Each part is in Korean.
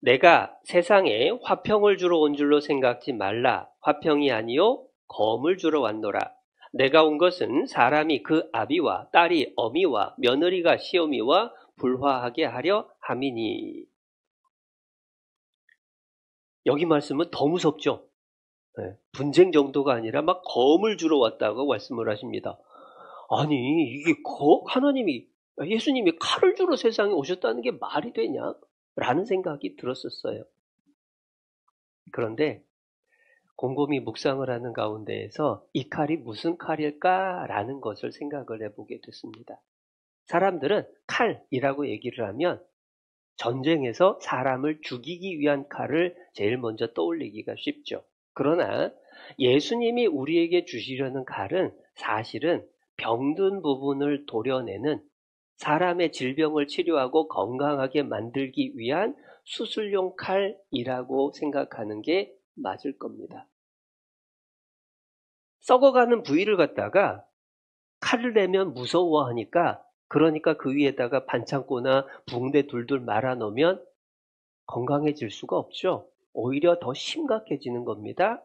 내가 세상에 화평을 주러 온 줄로 생각지 말라. 화평이 아니요 검을 주러 왔노라. 내가 온 것은 사람이 그 아비와 딸이 어미와 며느리가 시어미와 불화하게 하려 함이니. 여기 말씀은 더 무섭죠. 분쟁 정도가 아니라 막 검을 주러 왔다고 말씀을 하십니다. 아니, 이게 하나님이, 예수님이 칼을 주러 세상에 오셨다는 게 말이 되냐? 라는 생각이 들었었어요. 그런데 곰곰이 묵상을 하는 가운데에서 이 칼이 무슨 칼일까라는 것을 생각을 해보게 됐습니다. 사람들은 칼이라고 얘기를 하면 전쟁에서 사람을 죽이기 위한 칼을 제일 먼저 떠올리기가 쉽죠. 그러나 예수님이 우리에게 주시려는 칼은 사실은 병든 부분을 도려내는, 사람의 질병을 치료하고 건강하게 만들기 위한 수술용 칼이라고 생각하는 게 맞을 겁니다. 썩어가는 부위를 갖다가 칼을 내면 무서워하니까, 그러니까 그 위에다가 반창고나 붕대 둘둘 말아 놓으면 건강해질 수가 없죠. 오히려 더 심각해지는 겁니다.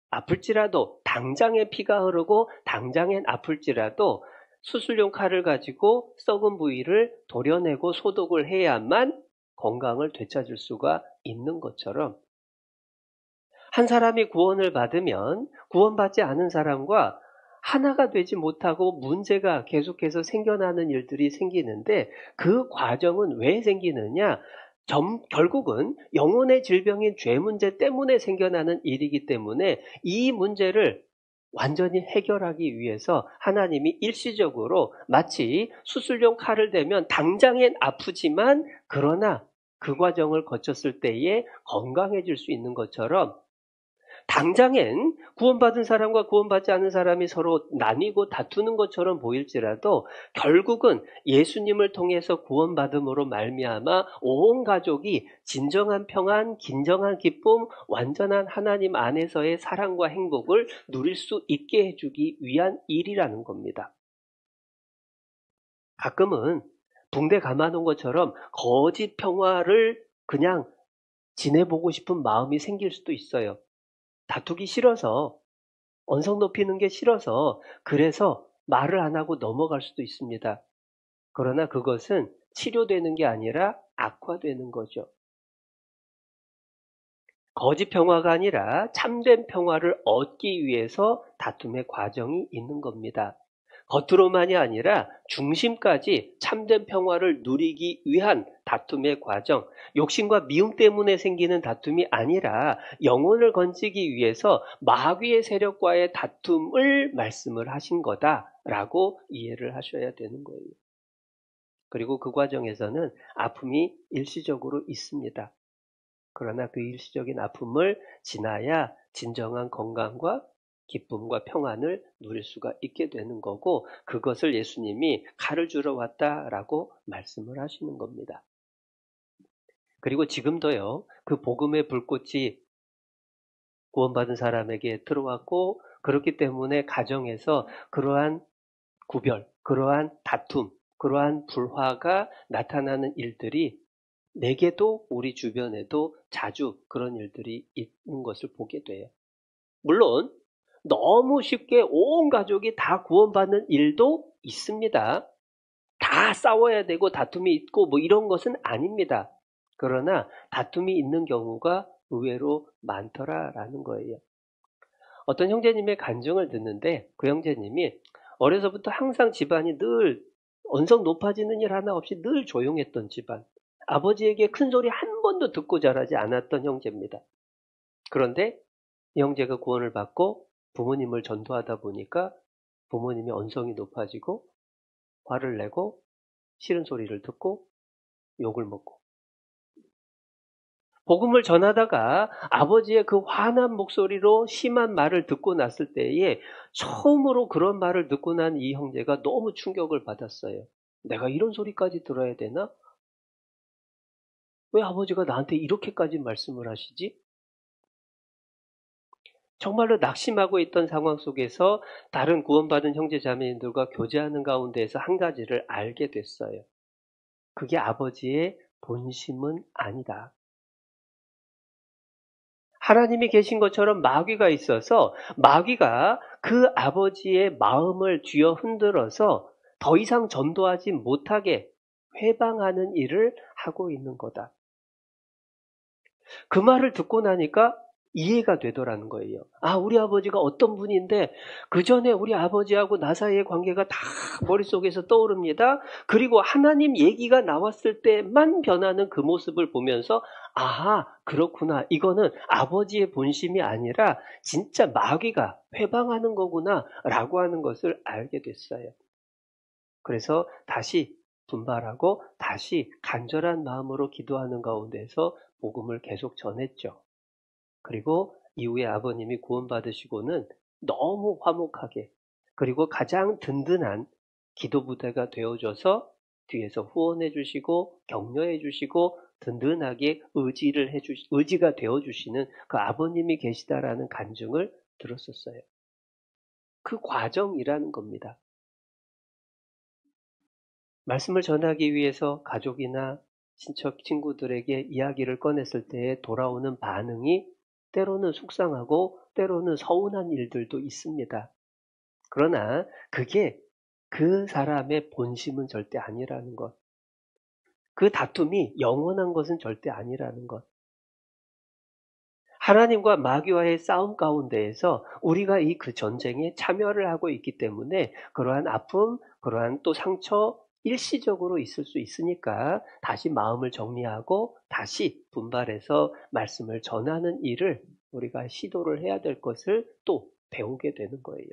아플지라도, 당장에 피가 흐르고 당장엔 아플지라도 수술용 칼을 가지고 썩은 부위를 도려내고 소독을 해야만 건강을 되찾을 수가 있는 것처럼, 한 사람이 구원을 받으면 구원받지 않은 사람과 하나가 되지 못하고 문제가 계속해서 생겨나는 일들이 생기는데, 그 과정은 왜 생기느냐? 결국은 영혼의 질병인 죄 문제 때문에 생겨나는 일이기 때문에 이 문제를 완전히 해결하기 위해서 하나님이 일시적으로 마치 수술용 칼을 대면 당장엔 아프지만 그러나 그 과정을 거쳤을 때에 건강해질 수 있는 것처럼, 당장엔 구원받은 사람과 구원받지 않은 사람이 서로 나뉘고 다투는 것처럼 보일지라도 결국은 예수님을 통해서 구원받음으로 말미암아 온 가족이 진정한 평안, 진정한 기쁨, 완전한 하나님 안에서의 사랑과 행복을 누릴 수 있게 해주기 위한 일이라는 겁니다. 가끔은 붕대 감아놓은 것처럼 거짓 평화를 그냥 지내보고 싶은 마음이 생길 수도 있어요. 다투기 싫어서, 언성 높이는 게 싫어서, 그래서 말을 안 하고 넘어갈 수도 있습니다. 그러나 그것은 치료되는 게 아니라 악화되는 거죠. 거짓 평화가 아니라 참된 평화를 얻기 위해서 다툼의 과정이 있는 겁니다. 겉으로만이 아니라 중심까지 참된 평화를 누리기 위한 다툼의 과정, 욕심과 미움 때문에 생기는 다툼이 아니라 영혼을 건지기 위해서 마귀의 세력과의 다툼을 말씀을 하신 거다라고 이해를 하셔야 되는 거예요. 그리고 그 과정에서는 아픔이 일시적으로 있습니다. 그러나 그 일시적인 아픔을 지나야 진정한 건강과 기쁨과 평안을 누릴 수가 있게 되는 거고, 그것을 예수님이 칼을 주러 왔다라고 말씀을 하시는 겁니다. 그리고 지금도요, 그 복음의 불꽃이 구원받은 사람에게 들어왔고, 그렇기 때문에 가정에서 그러한 구별, 그러한 다툼, 그러한 불화가 나타나는 일들이 내게도 우리 주변에도 자주 그런 일들이 있는 것을 보게 돼요. 물론 너무 쉽게 온 가족이 다 구원받는 일도 있습니다. 다 싸워야 되고 다툼이 있고 뭐 이런 것은 아닙니다. 그러나 다툼이 있는 경우가 의외로 많더라라는 거예요. 어떤 형제님의 간증을 듣는데, 그 형제님이 어려서부터 항상 집안이 늘 언성 높아지는 일 하나 없이 늘 조용했던 집안, 아버지에게 큰 소리 한 번도 듣고 자라지 않았던 형제입니다. 그런데 이 형제가 구원을 받고 부모님을 전도하다 보니까 부모님의 언성이 높아지고 화를 내고 싫은 소리를 듣고 욕을 먹고, 복음을 전하다가 아버지의 그 화난 목소리로 심한 말을 듣고 났을 때에 처음으로 그런 말을 듣고 난 이 형제가 너무 충격을 받았어요. 내가 이런 소리까지 들어야 되나? 왜 아버지가 나한테 이렇게까지 말씀을 하시지? 정말로 낙심하고 있던 상황 속에서 다른 구원받은 형제 자매님들과 교제하는 가운데에서 한 가지를 알게 됐어요. 그게 아버지의 본심은 아니다. 하나님이 계신 것처럼 마귀가 있어서 마귀가 그 아버지의 마음을 쥐어 흔들어서 더 이상 전도하지 못하게 회방하는 일을 하고 있는 거다. 그 말을 듣고 나니까 이해가 되더라는 거예요. 아, 우리 아버지가 어떤 분인데 그 전에 우리 아버지하고 나 사이의 관계가 다 머릿속에서 떠오릅니다. 그리고 하나님 얘기가 나왔을 때만 변하는 그 모습을 보면서 아하, 그렇구나. 이거는 아버지의 본심이 아니라 진짜 마귀가 회방하는 거구나 라고 하는 것을 알게 됐어요. 그래서 다시 분발하고 다시 간절한 마음으로 기도하는 가운데서 복음을 계속 전했죠. 그리고 이후에 아버님이 구원받으시고는 너무 화목하게 그리고 가장 든든한 기도 부대가 되어줘서 뒤에서 후원해 주시고 격려해 주시고 든든하게 의지가 되어주시는 그 아버님이 계시다라는 간증을 들었었어요. 그 과정이라는 겁니다. 말씀을 전하기 위해서 가족이나 친척, 친구들에게 이야기를 꺼냈을 때 돌아오는 반응이 때로는 속상하고 때로는 서운한 일들도 있습니다. 그러나 그게 그 사람의 본심은 절대 아니라는 것. 그 다툼이 영원한 것은 절대 아니라는 것. 하나님과 마귀와의 싸움 가운데에서 우리가 이 그 전쟁에 참여를 하고 있기 때문에 그러한 아픔, 그러한 또 상처 일시적으로 있을 수 있으니까 다시 마음을 정리하고 다시 분발해서 말씀을 전하는 일을 우리가 시도를 해야 될 것을 또 배우게 되는 거예요.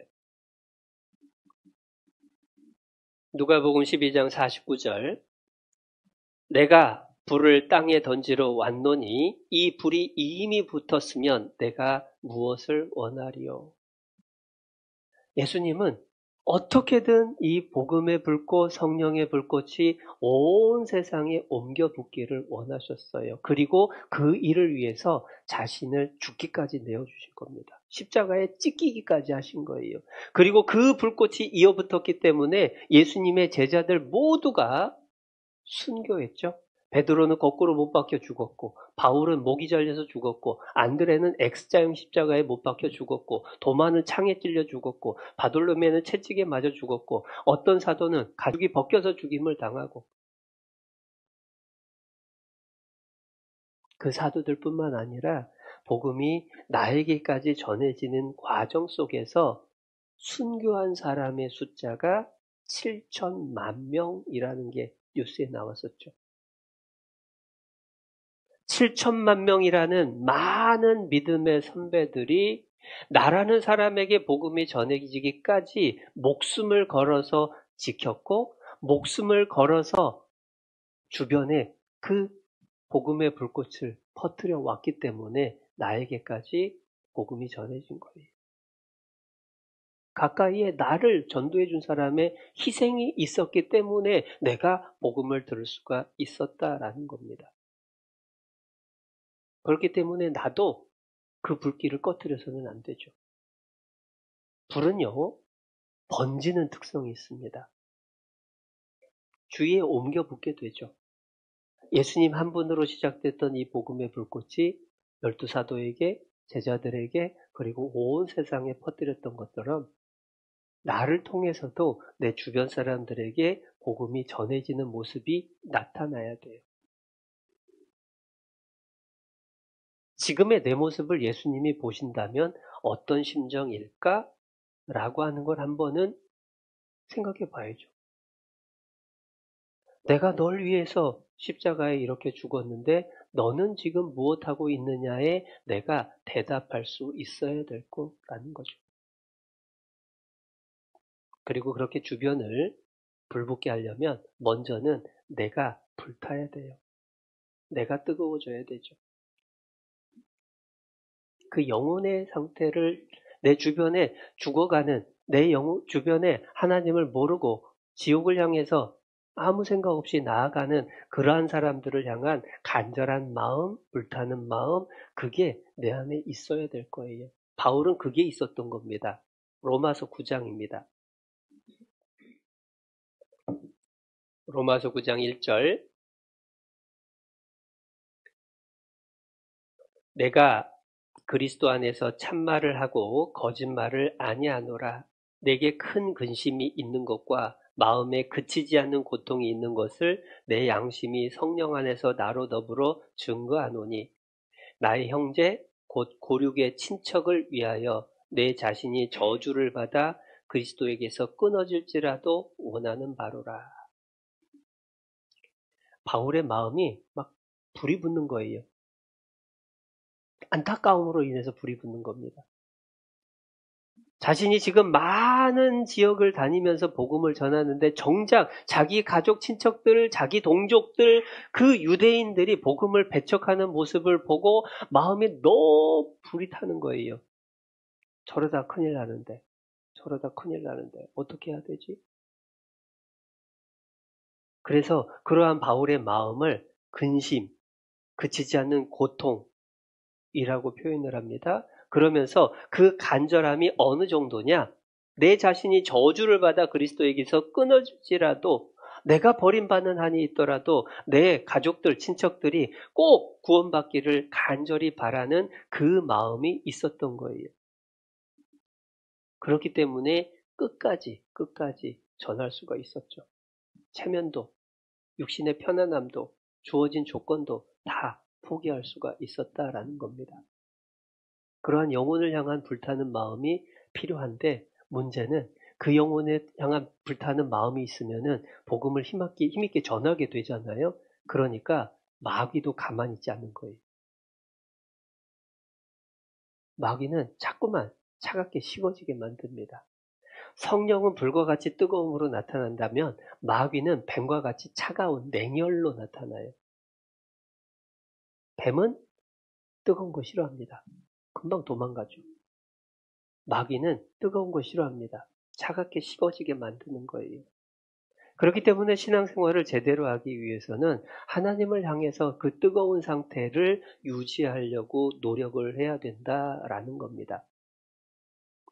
누가복음 12장 49절 내가 불을 땅에 던지러 왔노니 이 불이 이미 붙었으면 내가 무엇을 원하리요. 예수님은 어떻게든 이 복음의 불꽃, 성령의 불꽃이 온 세상에 옮겨 붙기를 원하셨어요. 그리고 그 일을 위해서 자신을 죽기까지 내어주실 겁니다. 십자가에 찢기기까지 하신 거예요. 그리고 그 불꽃이 이어붙었기 때문에 예수님의 제자들 모두가 순교했죠. 베드로는 거꾸로 못 박혀 죽었고 바울은 목이 잘려서 죽었고 안드레는 X자형 십자가에 못 박혀 죽었고 도마는 창에 찔려 죽었고 바돌로메는 채찍에 맞아 죽었고 어떤 사도는 가죽이 벗겨서 죽임을 당하고 그 사도들뿐만 아니라 복음이 나에게까지 전해지는 과정 속에서 순교한 사람의 숫자가 7천만 명이라는 게 뉴스에 나왔었죠. 7천만 명이라는 많은 믿음의 선배들이 나라는 사람에게 복음이 전해지기까지 목숨을 걸어서 지켰고 목숨을 걸어서 주변에 그 복음의 불꽃을 퍼뜨려 왔기 때문에 나에게까지 복음이 전해진 거예요. 가까이에 나를 전도해 준 사람의 희생이 있었기 때문에 내가 복음을 들을 수가 있었다라는 겁니다. 그렇기 때문에 나도 그 불길을 꺼뜨려서는 안 되죠. 불은요, 번지는 특성이 있습니다. 주위에 옮겨 붙게 되죠. 예수님 한 분으로 시작됐던 이 복음의 불꽃이 12사도에게, 제자들에게, 그리고 온 세상에 퍼뜨렸던 것처럼 나를 통해서도 내 주변 사람들에게 복음이 전해지는 모습이 나타나야 돼요. 지금의 내 모습을 예수님이 보신다면 어떤 심정일까? 라고 하는 걸 한번은 생각해 봐야죠. 내가 널 위해서 십자가에 이렇게 죽었는데 너는 지금 무엇하고 있느냐에 내가 대답할 수 있어야 될 거라는 거죠. 그리고 그렇게 주변을 불붙게 하려면 먼저는 내가 불타야 돼요. 내가 뜨거워져야 되죠. 그 영혼의 상태를 내 주변에 죽어가는 내 주변에 하나님을 모르고 지옥을 향해서 아무 생각 없이 나아가는 그러한 사람들을 향한 간절한 마음, 불타는 마음, 그게 내 안에 있어야 될 거예요. 바울은 그게 있었던 겁니다. 로마서 9장입니다. 로마서 9장 1절 내가 그리스도 안에서 참말을 하고 거짓말을 아니하노라. 내게 큰 근심이 있는 것과 마음에 그치지 않는 고통이 있는 것을 내 양심이 성령 안에서 나로 더불어 증거하노니 나의 형제 곧 고륙의 친척을 위하여 내 자신이 저주를 받아 그리스도에게서 끊어질지라도 원하는 바로라. 바울의 마음이 막 불이 붙는 거예요. 안타까움으로 인해서 불이 붙는 겁니다. 자신이 지금 많은 지역을 다니면서 복음을 전하는데 정작 자기 가족 친척들, 자기 동족들, 그 유대인들이 복음을 배척하는 모습을 보고 마음이 너무 불이 타는 거예요. 저러다 큰일 나는데 어떻게 해야 되지? 그래서 그러한 바울의 마음을 근심, 그치지 않는 고통이라고 표현을 합니다. 그러면서 그 간절함이 어느 정도냐? 내 자신이 저주를 받아 그리스도에게서 끊어질지라도 내가 버림받는 한이 있더라도 내 가족들, 친척들이 꼭 구원받기를 간절히 바라는 그 마음이 있었던 거예요. 그렇기 때문에 끝까지 전할 수가 있었죠. 체면도, 육신의 편안함도, 주어진 조건도 다 포기할 수가 있었다라는 겁니다. 그러한 영혼을 향한 불타는 마음이 필요한데 문제는 그 영혼에 향한 불타는 마음이 있으면은 복음을 힘있게 전하게 되잖아요. 그러니까 마귀도 가만히 있지 않는 거예요. 마귀는 자꾸만 차갑게 식어지게 만듭니다. 성령은 불과 같이 뜨거움으로 나타난다면 마귀는 뱀과 같이 차가운 냉혈로 나타나요. 뱀은 뜨거운 거 싫어합니다. 금방 도망가죠. 마귀는 뜨거운 거 싫어합니다. 차갑게 식어지게 만드는 거예요. 그렇기 때문에 신앙생활을 제대로 하기 위해서는 하나님을 향해서 그 뜨거운 상태를 유지하려고 노력을 해야 된다라는 겁니다.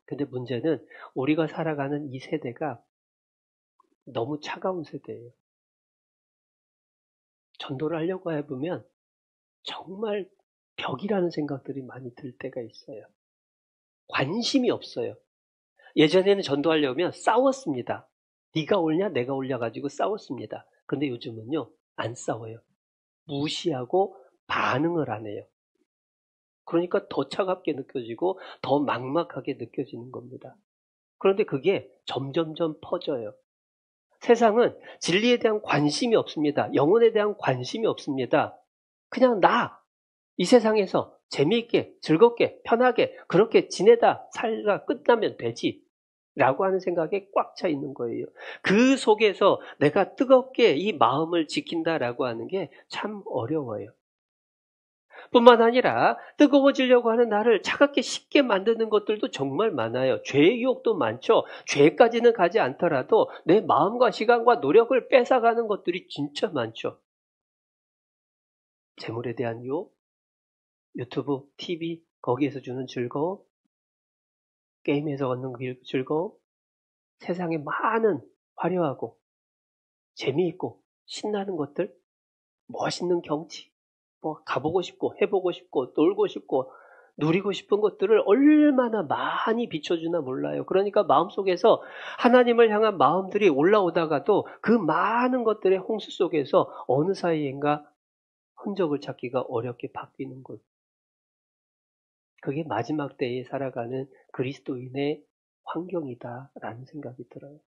근데 문제는 우리가 살아가는 이 세대가 너무 차가운 세대예요. 전도를 하려고 해보면 정말 벽이라는 생각들이 많이 들 때가 있어요. 관심이 없어요. 예전에는 전도하려면 싸웠습니다. 네가 옳냐 내가 옳냐 가지고 싸웠습니다. 근데 요즘은요 안 싸워요. 무시하고 반응을 안 해요. 그러니까 더 차갑게 느껴지고 더 막막하게 느껴지는 겁니다. 그런데 그게 점점점 퍼져요. 세상은 진리에 대한 관심이 없습니다. 영혼에 대한 관심이 없습니다. 그냥 이 세상에서 재미있게, 즐겁게, 편하게 그렇게 지내다 살다 끝나면 되지 라고 하는 생각에 꽉 차 있는 거예요. 그 속에서 내가 뜨겁게 이 마음을 지킨다라고 하는 게 참 어려워요. 뿐만 아니라 뜨거워지려고 하는 나를 차갑게 식게 만드는 것들도 정말 많아요. 죄의 유혹도 많죠. 죄까지는 가지 않더라도 내 마음과 시간과 노력을 뺏어가는 것들이 진짜 많죠. 재물에 대한 유혹, 유튜브, TV, 거기에서 주는 즐거움, 게임에서 얻는 즐거움, 세상에 많은 화려하고 재미있고 신나는 것들, 멋있는 경치, 가보고 싶고 해보고 싶고 놀고 싶고 누리고 싶은 것들을 얼마나 많이 비춰주나 몰라요. 그러니까 마음속에서 하나님을 향한 마음들이 올라오다가도 그 많은 것들의 홍수 속에서 어느 사이인가 흔적을 찾기가 어렵게 바뀌는 것. 그게 마지막 때에 살아가는 그리스도인의 환경이다라는 생각이 들어요.